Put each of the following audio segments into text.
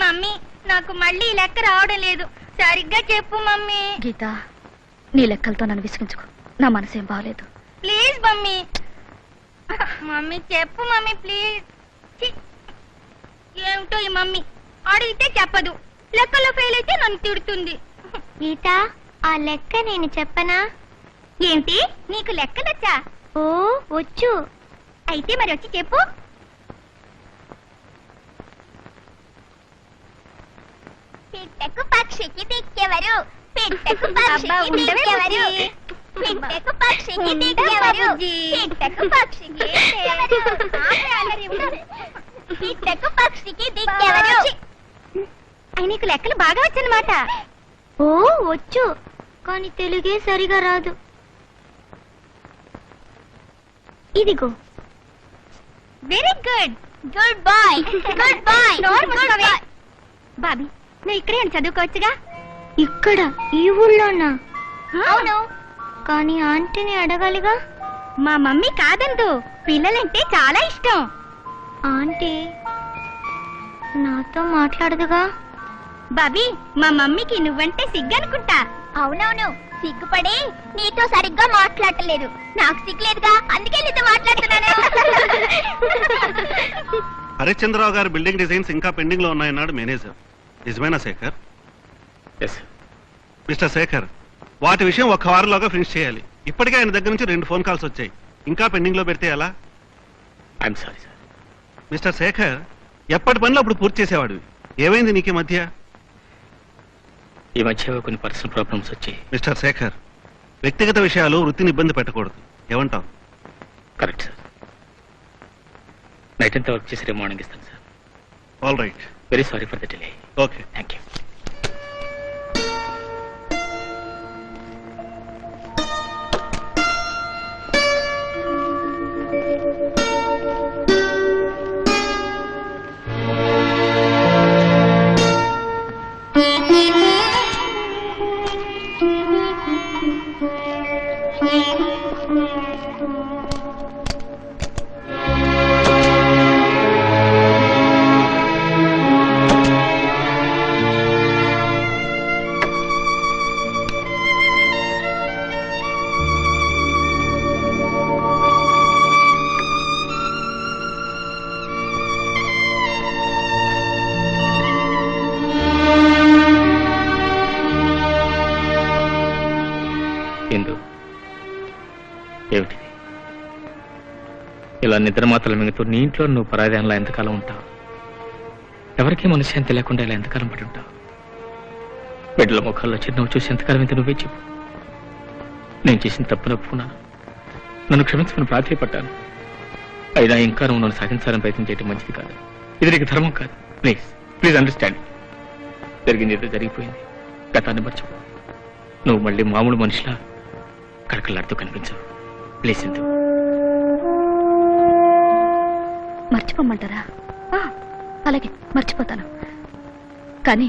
Mummy నాకు మళ్ళీ ఈ లెక్క రావడం లేదు, సరిగ్గా చెప్పు మమ్మీ. గీత, నీ లెక్కలతో నన్ను విసిగించుకో, నా మనసేం బాగలేదు. Please mummy. మమ్మీ చెప్పు మమ్మీ ప్లీజ్. ఏమిటో ఈ మమ్మీ, అడిగితే చెప్పదు, లెక్కలో ఫెయిల్ అయితే నన్ను తిడుతుంది. గీత, ఆ లెక్క నేను చెప్పనా? ఏంటి, నీకు లెక్కలొచ్చా? ఓ వచ్చు. అయితే మరి వచ్చి చెప్పు. పిట్టకు పక్షికి దిక్కెవరు? పిట్టకు పక్షికి దిక్కెవరు? పిట్టకు పక్షికి దిక్కెవరు? పిట్టకు పక్షికి పిట్టకు పక్షికి దిక్కెవరు? నీకు లెక్కలు బాగా వచ్చనమాట. ఓ వచ్చు, కానీ తెలుగే సరిగా రాదు. ఇదిగో. Very good, good boy, good boy. Bobby, నువ్వు ఇక్కడే చదువుకోవచ్చుగా. ఇక్కడ ఈ ఊళ్ళోనా? అవును, కానీ ఆంటీని అడగాలిగా. మా మమ్మీ కాదందు, పిల్లలంటే చాలా ఇష్టం. ఆంటీ నాతో మాట్లాడదుగా. బాబీ, మా మమ్మీకి నువ్వంటే సిగ్గనుకుంటా. అవునవును, సిగ్గుపడి నీతో సరిగ్గా మాట్లాడలేదు. నాకు సిగ్గులేదుగా, అందుకే నీతో మాట్లాడుతున్నాను. హరిశ్చంద్రరావు గారి బిల్డింగ్ డిజైన్స్ ఇంకా పెండింగ్ లో ఉన్నాయన్నాడు మేనేజర్. నిజమేనా శేఖర్? మిస్టర్ శేఖర్, వాటి విషయం ఒక్క వారంలోగా ఫినిష్ చేయాలి. ఇప్పటికే ఆయన దగ్గర నుంచి 2 ఫోన్ కాల్స్ వచ్చాయి. ఇంకా పెండింగ్ లో పెడితే ఎలా? I'm sorry sir. Mister Shekhar, ఎప్పటి పనులు అప్పుడు పూర్తి చేసేవాడు. ఏమైంది నీకు మధ్య? ఈ మధ్య కొన్ని పర్సనల్ ప్రాబ్లమ్స్ వచ్చాయి. మిస్టర్ శేఖర్, వ్యక్తిగత విషయాలు వృత్తిని ఇబ్బంది పెట్టకూడదు. ఏమంటావు? Correct sir. నైట్ అంతా వర్క్ చేసి రేపు మార్నింగ్ ఇస్తాను sir. All right. Very sorry for the delay. Okay, thank you. ఏమిటిది? ఇలా నిద్రమాతలు మింగుతూ నీ ఇంట్లో నువ్వు పరాధీనంలో ఎంతకాలం ఉంటావు? ఎవరికీ మనశ్శాంతి లేకుండా ఇలా ఎంతకాలం పడి ఉంటావు? బిడ్డల ముఖాల్లో చిరునవ్వు చూసి ఎంతకాలం ఇంత నువ్వే చెప్పు. నేను చేసిన తప్పును ఒప్పుకున్నాను, నన్ను క్షమించమని ప్రాధాయపడ్డాను. అయినా ఇంకా నువ్వు నన్ను సాధించాలని ప్రయత్నం చేయడం మంచిది కాదు. ఇది నీకు ధర్మం కాదు. Please please understand. జరిగింది ఏదో జరిగిపోయింది, గతాన్ని మర్చిపో. నువ్వు మళ్ళీ మామూలు మనిషిలా కడకలాడుతూ కనిపించవు. ప్లీజ్ ఇందు. మర్చిపోమంటారా? అలాగే మర్చిపోతాను. కానీ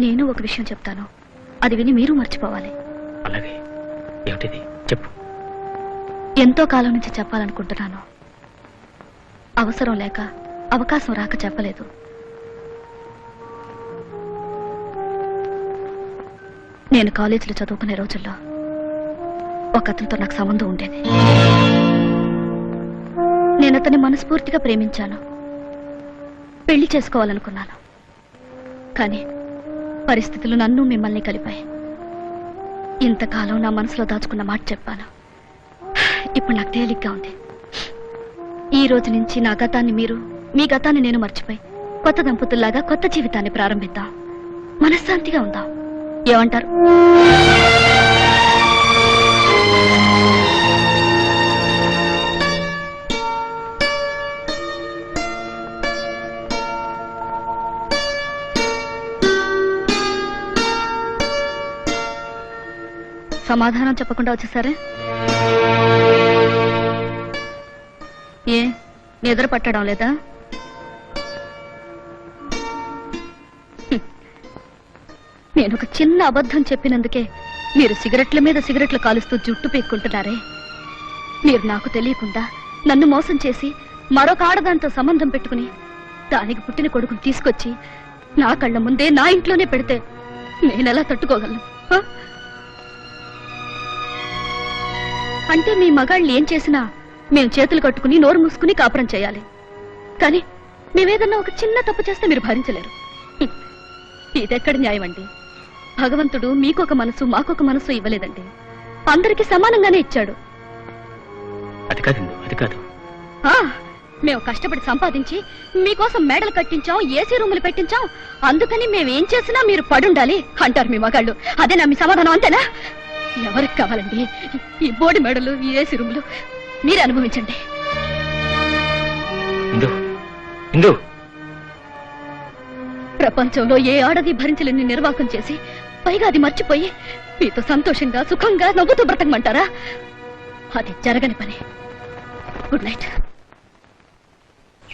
నేను ఒక విషయం చెప్తాను, అది విని మీరు మర్చిపోవాలి. అలాగే, ఏమిటిది చెప్పు. ఎంతో కాలం నుంచి చెప్పాలనుకుంటున్నాను. అవసరం లేక, అవకాశం రాక చెప్పలేదు. నేను కాలేజీలో చదువుకునే రోజుల్లో ఒక అతనితో నాకు సంబంధం ఉండేది. నేను అతన్ని మనస్ఫూర్తిగా ప్రేమించాను, పెళ్లి చేసుకోవాలనుకున్నాను. కానీ పరిస్థితులు నన్ను మిమ్మల్ని కలిపాయి. ఇంతకాలం నా మనసులో దాచుకున్న మాట చెప్పాను. ఇప్పుడు నాకు తేలిగ్గా ఉంది. ఈ రోజు నుంచి నా గతాన్ని మీరు, మీ గతాన్ని నేను మర్చిపోయి కొత్త దంపతుల్లాగా కొత్త జీవితాన్ని ప్రారంభిద్దాం. మనశ్శాంతిగా ఉందాం. ఏమంటారు? సమాధానం చెప్పకుండా వచ్చేసారే? ఏ నిద్ర పట్టడం లేదా? నేను ఒక చిన్న అబద్ధం చెప్పినందుకే మీరు సిగరెట్ల మీద సిగరెట్లు కాలుస్తూ జుట్టు పీక్కుంటున్నారే. మీరు నాకు తెలియకుండా నన్ను మోసం చేసి మరొక ఆడదాంతో సంబంధం పెట్టుకుని దానికి పుట్టిన కొడుకుని తీసుకొచ్చి నా కళ్ళ ముందే నా ఇంట్లోనే పెడితే నేనెలా తట్టుకోగలను? హ? అంటే మీ మగాళ్ళు ఏం చేసినా మేము చేతులు కట్టుకుని నోరు మూసుకుని కాపురం చేయాలి. కానీ మేమేదన్నా ఒక చిన్న తప్పు చేస్తే మీరు భరించలేరు. హ్మ్. ఇదెక్కడ న్యాయం అండి? భగవంతుడు మీకొక మనసు మాకొక మనసు ఇవ్వలేదండి, అందరికీ సమానంగానే ఇచ్చాడు. అది కాదండి, అది కాదు. ఆ, మేము కష్టపడి సంపాదించి మీకోసం మేడలు కట్టించాం, ఏసీ రూములు పెట్టించాం, అందుకని మేమేం చేసినా మీరు పడుండాలి అంటారు మీ మగాళ్ళు. అదేనా మీ సమాధానం? అంతేనా? ఎవరికి కావాలండి ఈ బోడి మేడలు, ఈ ఏసీ రూములు? మీరే అనుభవించండి. ఇందు, ఇందు. ప్రపంచంలో ఏ ఆడది భరించలేని నిర్వాహకం చేసి పైగా అది మర్చిపోయి మీతో సంతోషంగా సుఖంగా నవ్వుతూ బ్రతకమంటారా? అది జరగని పని. Good night.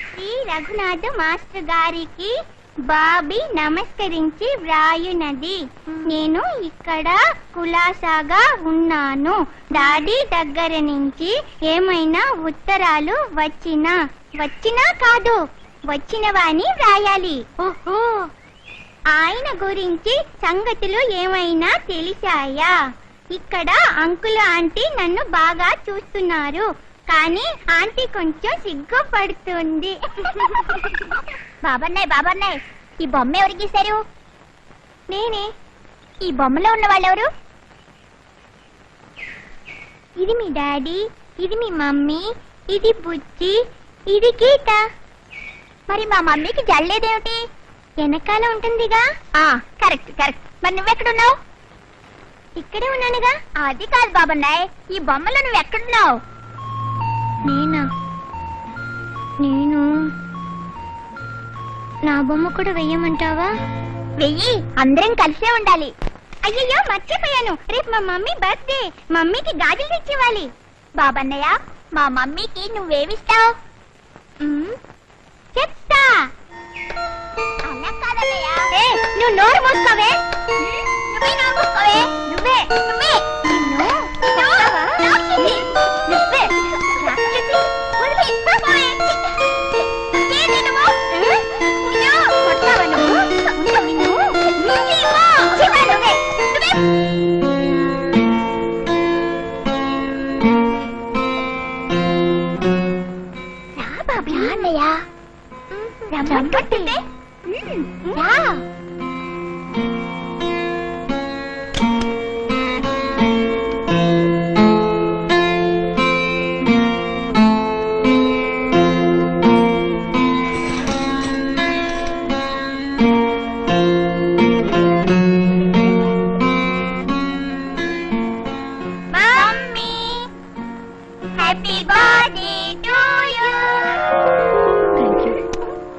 Shri Raghunatha master గారికి బాబీ నమస్కరించి వ్రాయునది. నేను ఇక్కడ కులాసాగా ఉన్నాను. డాడీ దగ్గర నుంచి ఏమైనా ఉత్తరాలు వచ్చినా కాదు, వచ్చినవాని వ్రాయాలి. ఓహో, ఆయన గురించి సంగతులు ఏమైనా తెలిసాయా? ఇక్కడ అంకుల్ ఆంటీ నన్ను బాగా చూస్తున్నారు, కానీ ఆంటీ కొంచెం సిగ్గుపడుతుంది. బాబన్నయ్ ఈ బొమ్మ ఎవరు గీశారు? నేనే. ఈ బొమ్మలో ఉన్న వాళ్ళెవరు? ఇది మీ డాడీ, ఇది మీ మమ్మీ, ఇది బుజ్జి, ఇది గీత. మరి మా మమ్మీకి జల్లేదేమిటి? వెనకాల ఉంటుందిగా. కరెక్ట్. మరి నువ్వెక్కడున్నావు? ఇక్కడే ఉన్నానుగా. అది కాదు బాబన్నయ్, ఈ బొమ్మలో నువ్వెక్కడున్నావు? నేను నా బొమ్మ కూడా వెయ్యమంటావా? వెయ్యి, అందరం కలిసే ఉండాలి. అయ్యయ్యో మర్చిపోయాను, రేపు మా మమ్మీ బర్త్డే, మమ్మీకి గాజులు తెచ్చివ్వాలి. బాబన్నయ్య, మా మమ్మీకి నువ్వేమిస్తావు? చెప్తా. అలా కాదన్నయ్య. నువ్వు నోరు మూసుకోవే. నువ్వే నోరు మూసుకోవే. నువ్వే నిన్ను చెప్తావా? రాక్షసి. నువ్వే రాక్షసి. వదిలి పోవే. ఏంటి నువ్వు? నిన్ను కొడతావా నువ్వు? నిన్ను చెప్పా నువ్వే. రా బాబీ. అన్నయ్య రమ్మంటుంటే రా.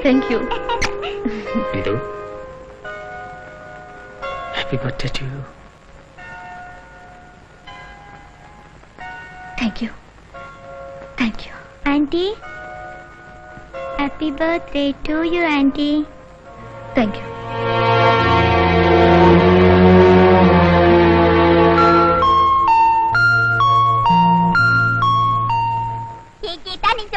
Thank you. Indu, happy birthday to you. Thank you. Aunty, happy birthday to you aunty. Thank you. ఈ గీత నేను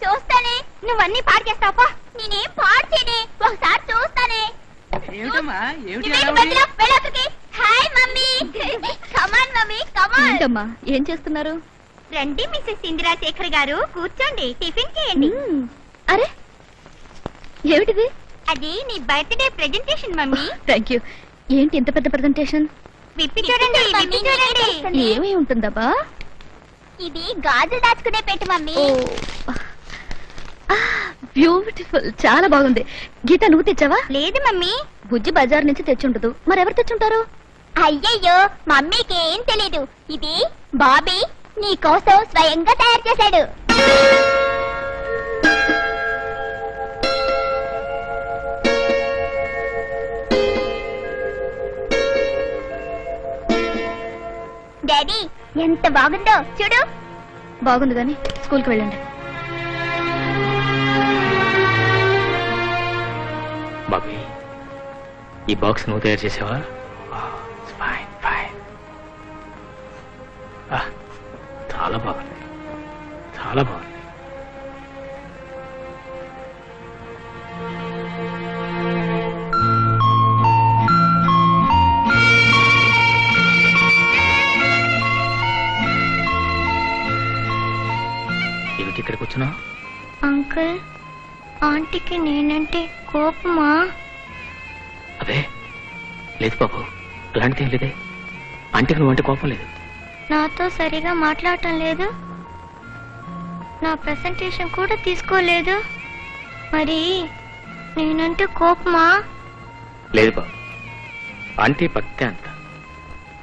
చూస్తానే నువ్వన్నీ పాడు చేస్తావా? నేనేం పాడు చేయనే, ఒకసారి చూస్తానే. Hi mummy. Come on mummy, come on. ఏంటమ్మా, ఏం చేస్తున్నారు? రండి మిస్సెస్ ఇందిరాశేఖర్ గారు, కూర్చోండి, టిఫిన్ చేయండి. అరే ఏమిటిది? అది నీ birthday presentation mummy. Thank you. ఏంటి ఇంత పెద్ద ప్రెజెంటేషన్? విప్పి చూడండి. ఏమై ఉంటుందబ్బా? ఇది గాజులు దాచుకునే పెట్టు మమ్మీ. బ్యూటిఫుల్, చాలా బాగుంది. గీత, నువ్వు తెచ్చావా? లేదు మమ్మీ, బుజ్జి బజార్ నుంచి తెచ్చుండదు, మరెవరు తెచ్చుంటారు? అయ్యయ్యో మమ్మీకి ఏం తెలీదు, ఇది బాబీ నీ కోసం స్వయంగా తయారు చేశాడు. డాడీ ఎంత బాగుందో చూడు. బాగుంది కానీ స్కూల్కి వెళ్ళండి. బాబీ, ఈ బాక్స్ నువ్వు తయారు చేసావా? చాలా బాగుంది, చాలా బాగుంది. అంకుల్ ఆంటీకి నేనంటే కోపమా? అదే లేదు బాబు, అలాంటిది ఏం లేదే. ఆంటీకి నువ్వంటే కోపం లేదు. నాతో సరిగా మాట్లాడటం లేదు, నా ప్రెసెంటేషన్ కూడా తీసుకోలేదు. మరి నేనంటే కోపమా? లేదు బాబు, ఆంటీ భక్తే అంత.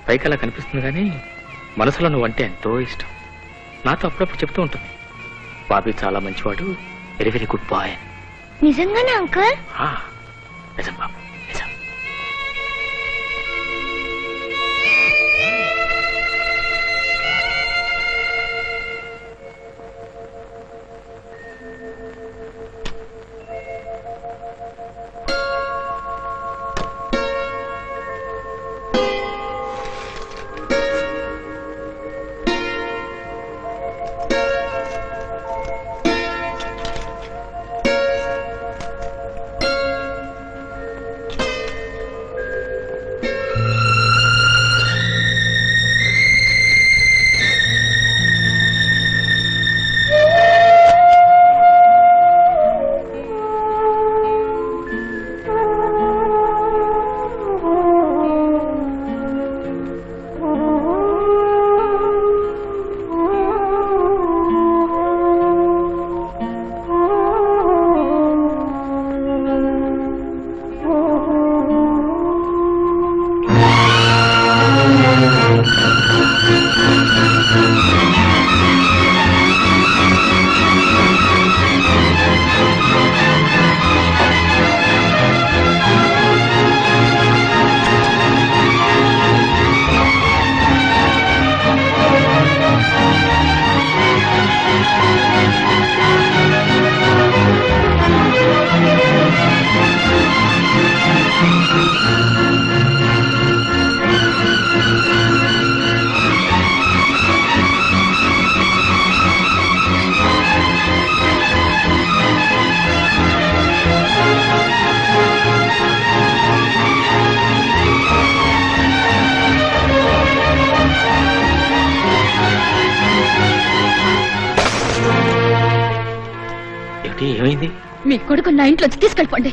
పైకి అలా కనిపిస్తుంది కానీ మనసులో నువ్వంటే ఎంతో ఇష్టం. నాతో అప్పుడప్పుడు చెప్తూ ఉంటుంది, బాబీ చాలా మంచివాడు, వెరీ వెరీ గుడ్ బాయ్ అని. నిజంగానే అంకుల్? నిజం బాబు, నిజం. ఏమైంది? మీ కొడుకు నా ఇంట్లోంచి తీసుకెళ్ళిపోండి.